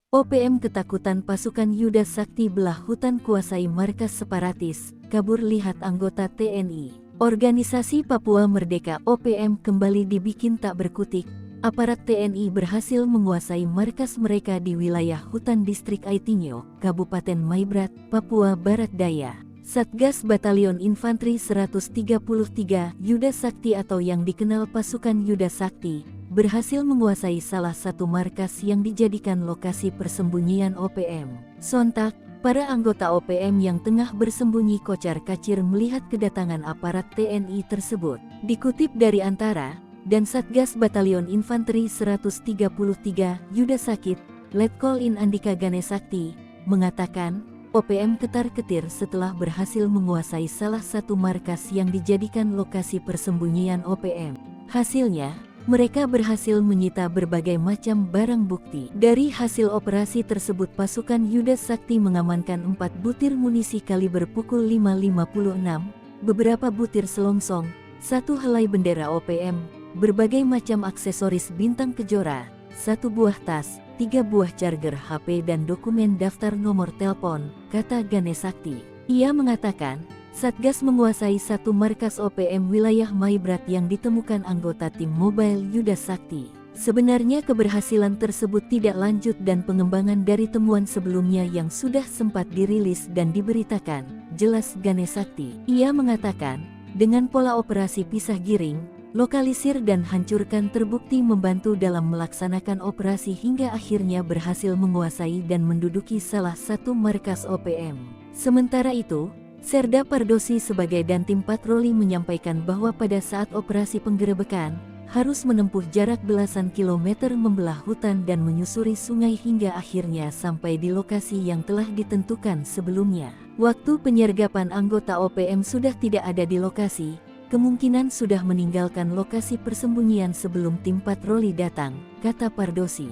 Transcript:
OPM ketakutan pasukan Yuda Sakti belah hutan kuasai markas separatis, kabur lihat anggota TNI. Organisasi Papua Merdeka OPM kembali dibikin tak berkutik. Aparat TNI berhasil menguasai markas mereka di wilayah hutan distrik Aitinyo, Kabupaten Maibrat, Papua Barat Daya. Satgas Batalion Infanteri 133 Yuda Sakti atau yang dikenal pasukan Yuda Sakti, berhasil menguasai salah satu markas yang dijadikan lokasi persembunyian OPM. Sontak, para anggota OPM yang tengah bersembunyi kocar-kacir melihat kedatangan aparat TNI tersebut. Dikutip dari Antara dan Satgas Batalion Infanteri 133 Yuda Sakit, Letkol In Andika Ganesakti, mengatakan, OPM ketar-ketir setelah berhasil menguasai salah satu markas yang dijadikan lokasi persembunyian OPM. Hasilnya, mereka berhasil menyita berbagai macam barang bukti. Dari hasil operasi tersebut pasukan Yuda Sakti mengamankan 4 butir munisi kaliber pukul 5.56, beberapa butir selongsong, 1 helai bendera OPM, berbagai macam aksesoris bintang kejora, 1 buah tas, 3 buah charger HP dan dokumen daftar nomor telepon, kata Ganesakti. Ia mengatakan, Satgas menguasai satu markas OPM wilayah Maibrat yang ditemukan anggota tim Mobile Yuda Sakti. Sebenarnya keberhasilan tersebut tidak lanjut dan pengembangan dari temuan sebelumnya yang sudah sempat dirilis dan diberitakan, jelas Ganesakti. Ia mengatakan, dengan pola operasi pisah giring, lokalisir dan hancurkan terbukti membantu dalam melaksanakan operasi hingga akhirnya berhasil menguasai dan menduduki salah satu markas OPM. Sementara itu, Serda Pardosi sebagai Dantim Patroli menyampaikan bahwa pada saat operasi penggerebekan, harus menempuh jarak belasan kilometer membelah hutan dan menyusuri sungai hingga akhirnya sampai di lokasi yang telah ditentukan sebelumnya. Waktu penyergapan anggota OPM sudah tidak ada di lokasi, kemungkinan sudah meninggalkan lokasi persembunyian sebelum tim patroli datang, kata Pardosi.